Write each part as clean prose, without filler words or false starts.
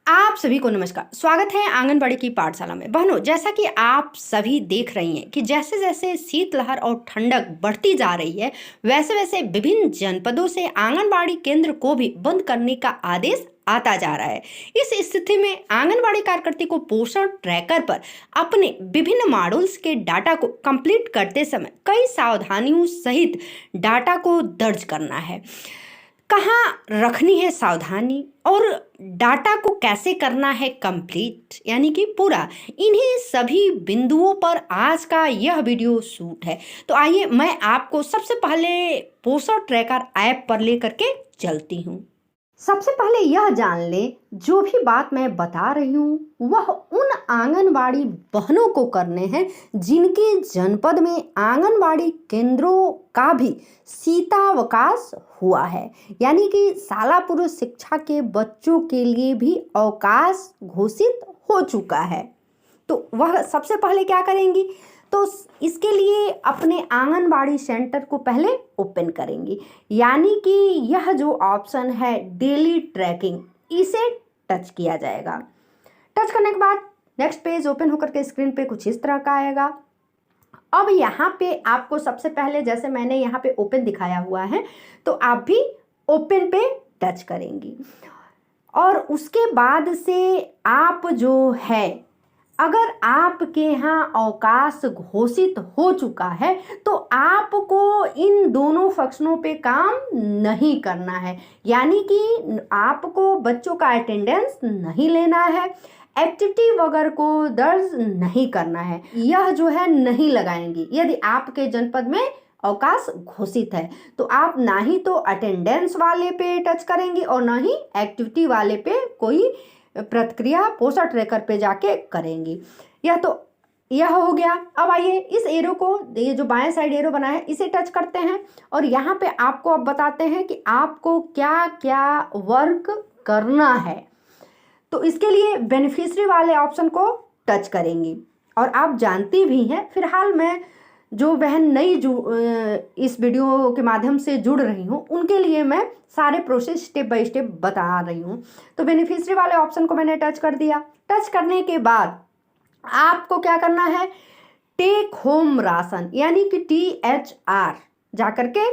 आप सभी को नमस्कार। स्वागत है आंगनबाड़ी की पाठशाला में। बहनों, जैसा कि आप सभी देख रही हैं कि जैसे जैसे शीतलहर और ठंडक बढ़ती जा रही है, वैसे वैसे विभिन्न जनपदों से आंगनबाड़ी केंद्र को भी बंद करने का आदेश आता जा रहा है। इस स्थिति में आंगनबाड़ी कार्यकर्ती को पोषण ट्रैकर पर अपने विभिन्न मॉड्यूल्स के डाटा को कंप्लीट करते समय कई सावधानियों सहित डाटा को दर्ज करना है। कहाँ रखनी है सावधानी और डाटा को कैसे करना है कंप्लीट, यानी कि पूरा, इन्हीं सभी बिंदुओं पर आज का यह वीडियो शूट है। तो आइए मैं आपको सबसे पहले पोषण ट्रैकर ऐप पर लेकर के चलती हूँ। सबसे पहले यह जान ले, जो भी बात मैं बता रही हूँ वह उन आंगनबाड़ी बहनों को करने हैं जिनके जनपद में आंगनबाड़ी केंद्रों का भी शीतावकाश हुआ है, यानी कि शाला पूर्व शिक्षा के बच्चों के लिए भी अवकाश घोषित हो चुका है। तो वह सबसे पहले क्या करेंगी, तो इसके लिए अपने आंगनबाड़ी सेंटर को पहले ओपन करेंगी, यानी कि यह जो ऑप्शन है डेली ट्रैकिंग, इसे टच किया जाएगा। टच करने के बाद नेक्स्ट पेज ओपन होकर के स्क्रीन पे कुछ इस तरह का आएगा। अब यहाँ पे आपको सबसे पहले, जैसे मैंने यहाँ पे ओपन दिखाया हुआ है, तो आप भी ओपन पे टच करेंगी और उसके बाद से आप जो है, अगर आपके यहाँ अवकाश घोषित हो चुका है तो आपको इन दोनों फंक्शनों पे काम नहीं करना है, यानी कि आपको बच्चों का अटेंडेंस नहीं लेना है, एक्टिविटी वगैरह को दर्ज नहीं करना है, यह जो है नहीं लगाएंगी। यदि आपके जनपद में अवकाश घोषित है तो आप ना ही तो अटेंडेंस वाले पे टच करेंगे और ना ही एक्टिविटी वाले पे कोई प्रतिक्रिया पोषण ट्रैकर पे जाके करेंगी। यह हो गया। अब आइए इस एरो को, ये जो बाएं साइड एरो बना है, इसे टच करते हैं और यहाँ पे आपको अब बताते हैं कि आपको क्या क्या वर्क करना है। तो इसके लिए बेनिफिशियरी वाले ऑप्शन को टच करेंगी और आप जानती भी हैं, फिलहाल मैं जो बहन नई इस वीडियो के माध्यम से जुड़ रही हूँ उनके लिए मैं सारे प्रोसेस स्टेप बाय स्टेप बता रही हूँ। तो बेनिफिशियरी वाले ऑप्शन को मैंने टच कर दिया। टच करने के बाद आपको क्या करना है, टेक होम राशन यानी कि THR जाकर के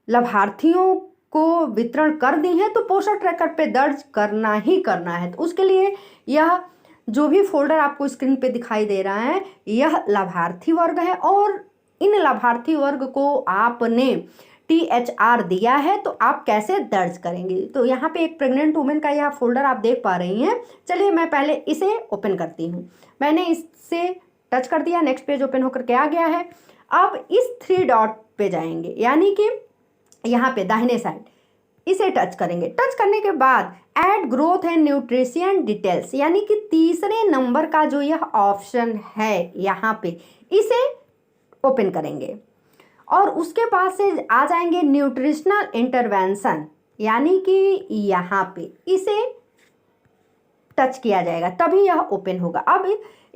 लाभार्थियों को वितरण कर दी है तो पोषण ट्रैकर पे दर्ज करना ही करना है। तो उसके लिए यह जो भी फोल्डर आपको स्क्रीन पे दिखाई दे रहा है, यह लाभार्थी वर्ग है और इन लाभार्थी वर्ग को आपने THR दिया है तो आप कैसे दर्ज करेंगे। तो यहाँ पे एक प्रेग्नेंट वुमेन का यह फोल्डर आप देख पा रही हैं। चलिए मैं पहले इसे ओपन करती हूँ। मैंने इससे टच कर दिया, नेक्स्ट पेज ओपन होकर के आ गया है। अब इस 3 डॉट पे जाएंगे, यानी कि यहाँ पे दाहिने साइड, इसे टच करेंगे। टच करने के बाद add growth and nutrition details, यानी कि तीसरे नंबर का जो यह ऑप्शन है यहाँ पे, इसे ओपन करेंगे और उसके बाद से आ जाएंगे न्यूट्रिशनल इंटरवेंशन, यानी कि यहाँ पे इसे टच किया जाएगा तभी यह ओपन होगा। अब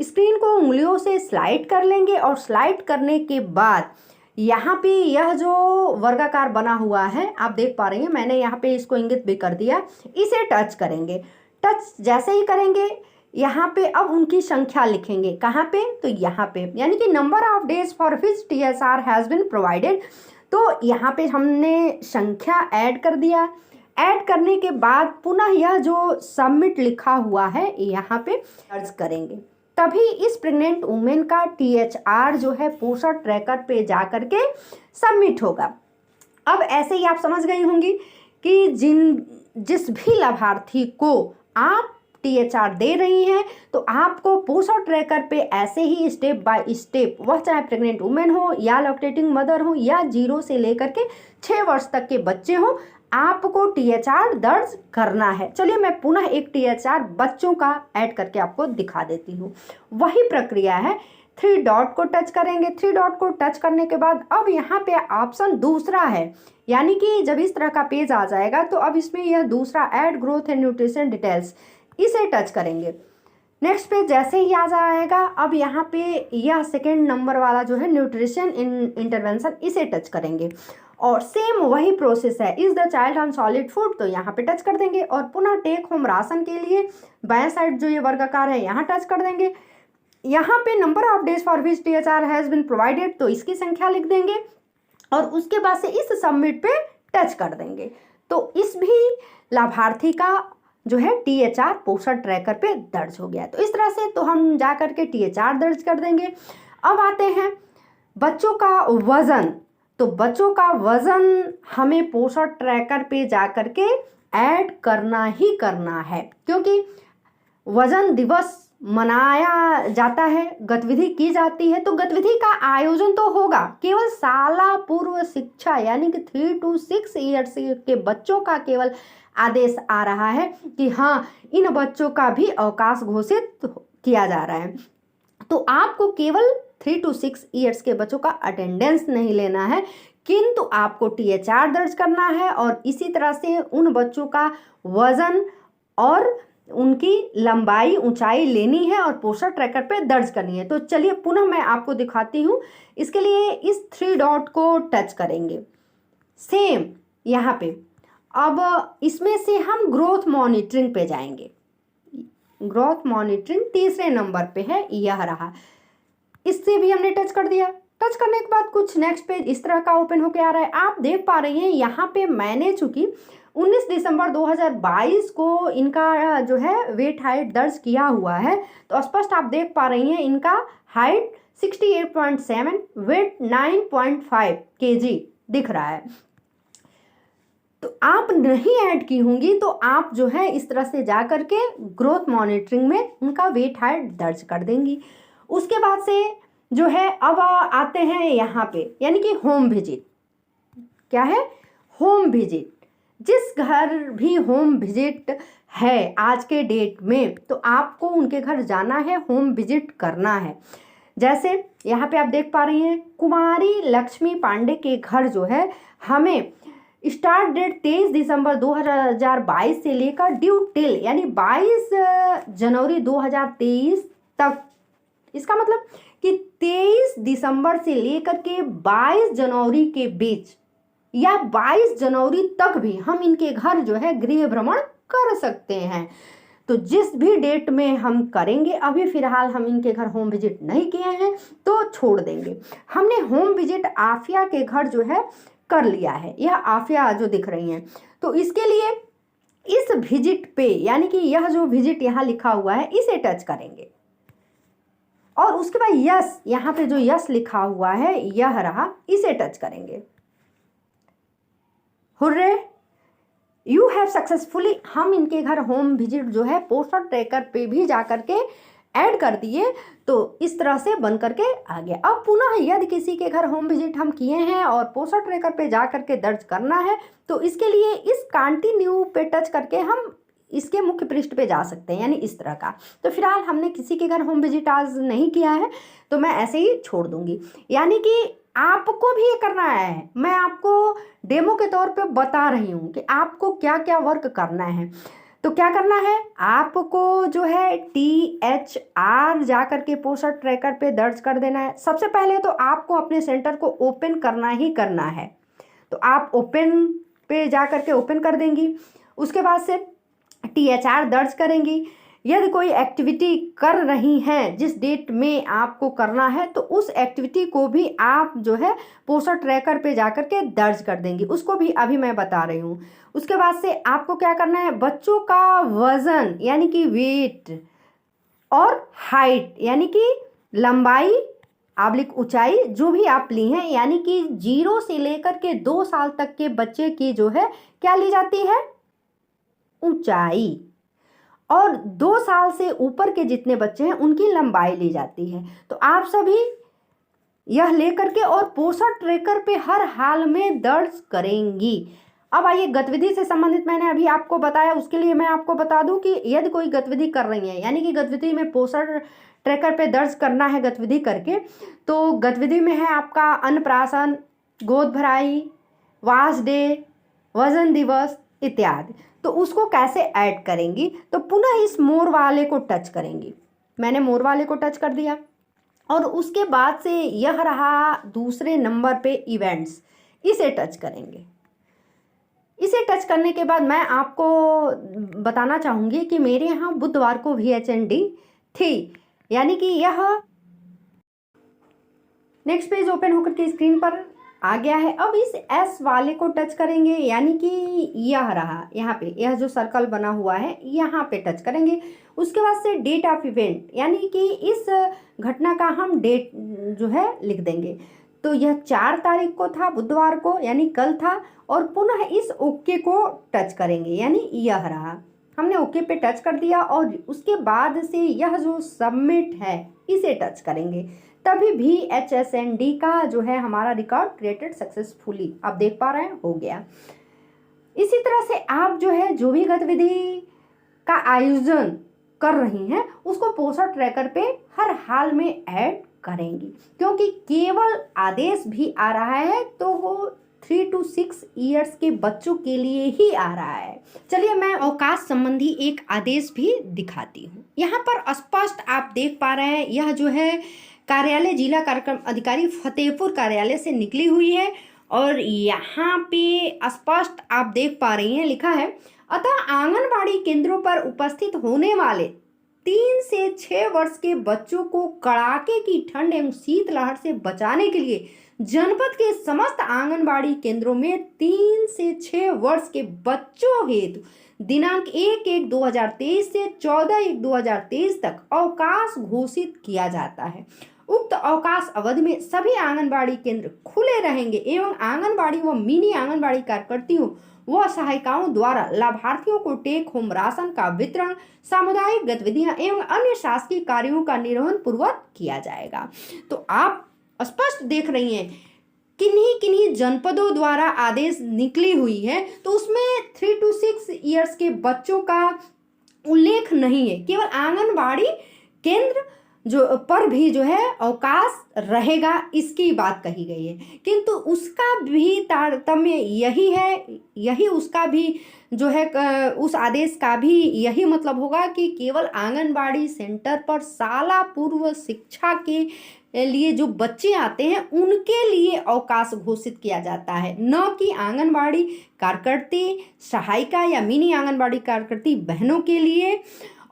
स्क्रीन को उंगलियों से स्लाइड कर लेंगे और स्लाइड करने के बाद यहाँ पे यह जो वर्गाकार बना हुआ है आप देख पा रही हैं, मैंने यहाँ पे इसको इंगित भी कर दिया, इसे टच करेंगे। टच जैसे ही करेंगे यहाँ पे अब उनकी संख्या लिखेंगे, कहाँ पे, तो यहाँ पे, यानी कि number of days for which THR has been provided. तो यहाँ पे हमने संख्या ऐड कर दिया। ऐड करने के बाद पुनः यह जो सबमिट लिखा हुआ है यहाँ पे दर्ज करेंगे, तभी इस प्रेग्नेंट वुमेन का THR जो है पोषण ट्रैकर पे जा करके सबमिट होगा। अब ऐसे ही आप समझ गई होंगी कि जिस भी लाभार्थी को आप THR दे रही हैं तो आपको पोषण ट्रैकर पे ऐसे ही स्टेप बाय स्टेप, वह चाहे प्रेग्नेंट वुमेन हो या लैक्टेटिंग मदर हो या 0 से लेकर के 6 वर्ष तक के बच्चे हो, आपको THR दर्ज करना है। चलिए मैं पुनः एक THR बच्चों का ऐड करके आपको दिखा देती हूँ। वही प्रक्रिया है, 3 डॉट को टच करेंगे। 3 डॉट को टच करने के बाद अब यहाँ पे ऑप्शन दूसरा है, यानी कि जब इस तरह का पेज आ जाएगा तो अब इसमें यह दूसरा add growth and nutrition details, इसे टच करेंगे। नेक्स्ट पेज जैसे ही आ जाएगा, अब यहाँ पे यह सेकेंड नंबर वाला जो है न्यूट्रिशन इंटरवेंशन, इसे टच करेंगे और सेम वही प्रोसेस है, is the child on solid food, तो यहाँ पे टच कर देंगे। और पुनः टेक होम राशन के लिए बाएं साइड जो ये वर्गाकार है यहाँ टच कर देंगे। यहाँ पे number of days for which THR has been provided, तो इसकी संख्या लिख देंगे और उसके बाद से इस सबमिट पे टच कर देंगे। तो इस भी लाभार्थी का जो है THR पोषण ट्रैकर पे दर्ज हो गया। तो इस तरह से तो हम जा करके THR दर्ज कर देंगे। अब आते हैं बच्चों का वजन। तो बच्चों का वजन हमें पोषण ट्रैकर पे जा करके ऐड करना ही करना है, क्योंकि वजन दिवस मनाया जाता है, गतिविधि की जाती है। तो गतिविधि का आयोजन तो होगा, केवल शाला पूर्व शिक्षा यानी कि 3 to 6 ईयर्स के बच्चों का केवल आदेश आ रहा है कि हाँ इन बच्चों का भी अवकाश घोषित किया जा रहा है। तो आपको केवल 3 to 6 ईयर्स के बच्चों का अटेंडेंस नहीं लेना है, किंतु आपको THR दर्ज करना है और इसी तरह से उन बच्चों का वजन और उनकी लंबाई ऊंचाई लेनी है और पोषण ट्रैकर पे दर्ज करनी है। तो चलिए पुनः मैं आपको दिखाती हूँ। इसके लिए इस 3 डॉट को टच करेंगे, सेम यहाँ पे। अब इसमें से हम ग्रोथ मॉनिटरिंग पे जाएंगे। ग्रोथ मॉनिटरिंग तीसरे नंबर पे है, यह रहा। इससे भी हमने टच कर दिया। टच करने के बाद कुछ नेक्स्ट पेज इस तरह का ओपन होके आ रहा है। आप देख पा रहे हैं यहाँ पे मैंने चूंकि 19 दिसंबर 2022 को इनका जो है वेट हाइट दर्ज किया हुआ है, तो स्पष्ट आप देख पा रही हैं इनका हाइट 68.7, वेट 9.5 kg दिख रहा है। तो आप नहीं ऐड की होंगी तो आप जो है इस तरह से जा करके ग्रोथ मॉनिटरिंग में उनका वेट हाइट दर्ज कर देंगी। उसके बाद से जो है अब आते हैं यहाँ पे, यानी कि होम विजिट। क्या है? Home visit. जिस घर भी होम विजिट है आज के डेट में, तो आपको उनके घर जाना है, होम विजिट करना है। जैसे यहाँ पे आप देख पा रही हैं कुमारी लक्ष्मी पांडे के घर जो है हमें स्टार्ट डेट 23 दिसंबर 2022 से लेकर ड्यू टिल यानी 22 जनवरी 2023 तक। इसका मतलब कि 23 दिसंबर से लेकर के 22 जनवरी के बीच या 22 जनवरी तक भी हम इनके घर जो है गृह भ्रमण कर सकते हैं। तो जिस भी डेट में हम करेंगे, अभी फिलहाल हम इनके घर होम विजिट नहीं किए हैं तो छोड़ देंगे। हमने होम विजिट आफिया के घर जो है कर लिया है, यह आफिया जो दिख रही हैं। तो इसके लिए इस विजिट पे यानी कि यह जो विजिट यहाँ लिखा हुआ है इसे टच करेंगे और उसके बाद यस, यहाँ पे जो यस लिखा हुआ है यह रहा, इसे टच करेंगे। हुर्रे, यू हैव सक्सेसफुली, हम इनके घर होम विजिट जो है पोस्टर ट्रैकर पे भी जा करके ऐड कर दिए। तो इस तरह से बन करके आ गया। अब पुनः यदि किसी के घर होम विजिट हम किए हैं और पोस्टर ट्रैकर पे जा करके दर्ज करना है, तो इसके लिए इस कंटिन्यू पे टच करके हम इसके मुख्य पृष्ठ पे जा सकते हैं, यानी इस तरह का। तो फिलहाल हमने किसी के घर होम विजिट आज नहीं किया है तो मैं ऐसे ही छोड़ दूंगी। यानी कि आपको भी ये करना है, मैं आपको डेमो के तौर पे बता रही हूँ कि आपको क्या क्या वर्क करना है। तो क्या करना है, आपको जो है THR जा करके पोस्टर ट्रैकर पे दर्ज कर देना है। सबसे पहले तो आपको अपने सेंटर को ओपन करना ही करना है, तो आप ओपन पे जा करके ओपन कर देंगी। उसके बाद से THR दर्ज करेंगी। यदि कोई एक्टिविटी कर रही हैं जिस डेट में आपको करना है, तो उस एक्टिविटी को भी आप जो है पोस्टर ट्रैकर पे जाकर के दर्ज कर देंगी, उसको भी अभी मैं बता रही हूँ। उसके बाद से आपको क्या करना है, बच्चों का वजन यानी कि वेट और हाइट यानी कि लंबाई आबलिक ऊंचाई जो भी आप ली हैं, यानी कि 0 से लेकर के 2 साल तक के बच्चे की जो है क्या ली जाती है, ऊंचाई, और 2 साल से ऊपर के जितने बच्चे हैं उनकी लंबाई ली जाती है। तो आप सभी यह लेकर के और पोस्टर ट्रैकर पे हर हाल में दर्ज करेंगी। अब आइए गतिविधि से संबंधित मैंने अभी आपको बताया, उसके लिए मैं आपको बता दूं कि यदि कोई गतिविधि कर रही है, यानी कि गतिविधि में पोस्टर ट्रैकर पे दर्ज करना है गतिविधि करके, तो गतिविधि में है आपका अन्नप्राशन, गोद भराई, वाश डे, वजन दिवस इत्यादि। तो उसको कैसे ऐड करेंगी, तो पुनः इस मोर वाले को टच करेंगी। मैंने मोर वाले को टच कर दिया और उसके बाद से यह रहा दूसरे नंबर पे इवेंट्स, इसे टच करेंगे। इसे टच करने के बाद मैं आपको बताना चाहूँगी कि मेरे यहाँ बुधवार को VHND थी, यानी कि यह नेक्स्ट पेज ओपन होकर के स्क्रीन पर आ गया है। अब इस एस वाले को टच करेंगे, यानी कि यह रहा, यहाँ पे यह जो सर्कल बना हुआ है यहाँ पे टच करेंगे। उसके बाद से डेट ऑफ इवेंट, यानी कि इस घटना का हम डेट जो है लिख देंगे। तो यह 4 तारीख को था, बुधवार को, यानी कल था। और पुनः इस ओके को टच करेंगे, यानी यह रहा, हमने ओके पे टच कर दिया। और उसके बाद से यह जो सबमिट है इसे टच करेंगे, तभी VHSND का जो है हमारा रिकॉर्ड क्रिएटेड सक्सेसफुली, आप देख पा रहे हैं, हो गया। इसी तरह से आप जो है जो भी गतिविधि का आयोजन कर रही हैं उसको पोस्टर ट्रैकर पे हर हाल में ऐड करेंगी, क्योंकि केवल आदेश भी आ रहा है तो वो 3 to 6 ईयर्स के बच्चों के लिए ही आ रहा है। चलिए मैं अवकाश संबंधी एक आदेश भी दिखाती हूँ। यहाँ पर स्पष्ट आप देख पा रहे हैं, यह जो है कार्यालय जिला कार्यक्रम अधिकारी फतेहपुर कार्यालय से निकली हुई है। और यहाँ पे स्पष्ट आप देख पा रही हैं, लिखा है, अतः आंगनबाड़ी केंद्रों पर उपस्थित होने वाले 3 से 6 वर्ष के बच्चों को कड़ाके की ठंड एवं शीतलहर से बचाने के लिए जनपद के समस्त आंगनबाड़ी केंद्रों में 3 से 6 वर्ष के बच्चों हेतु दिनांक 1/1/2023 से 14/1/2023 तक अवकाश घोषित किया जाता है। उक्त अवकाश अवधि में सभी आंगनबाड़ी केंद्र खुले रहेंगे एवं आंगनबाड़ी व मिनी आंगनबाड़ी कार्यकर्तियों व सहायिकाओं द्वारा लाभार्थियों को टेक होम राशन का वितरण, सामुदायिक गतिविधियां एवं अन्य शासकीय कार्यों का निर्वहन पूर्वक किया जाएगा। तो आप स्पष्ट देख रही हैं किन्हीं किन्हीं जनपदों द्वारा आदेश निकली हुई है, तो उसमें 3 to 6 ईयर्स के बच्चों का उल्लेख नहीं है, केवल आंगनबाड़ी केंद्र जो पर भी जो है अवकाश रहेगा इसकी बात कही गई है। किंतु उसका भी तारतम्य यही है, यही उसका भी जो है उस आदेश का भी यही मतलब होगा कि केवल आंगनबाड़ी सेंटर पर शाला पूर्व शिक्षा के लिए जो बच्चे आते हैं उनके लिए अवकाश घोषित किया जाता है, न कि आंगनबाड़ी कार्यकर्ती, सहायिका या मिनी आंगनबाड़ी कार्यकर्ती बहनों के लिए।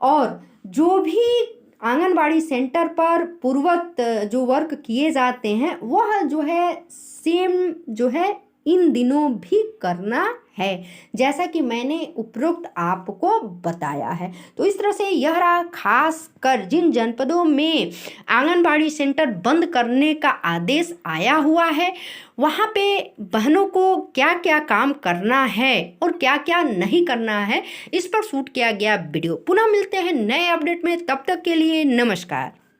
और जो भी आंगनबाड़ी सेंटर पर पूर्वत जो वर्क किए जाते हैं वह जो है सेम जो है इन दिनों भी करना है, जैसा कि मैंने उपरोक्त आपको बताया है। तो इस तरह से यह रहा, खास कर जिन जनपदों में आंगनबाड़ी सेंटर बंद करने का आदेश आया हुआ है वहाँ पे बहनों को क्या क्या काम करना है और क्या क्या नहीं करना है, इस पर शूट किया गया वीडियो। पुनः मिलते हैं नए अपडेट में, तब तक के लिए नमस्कार।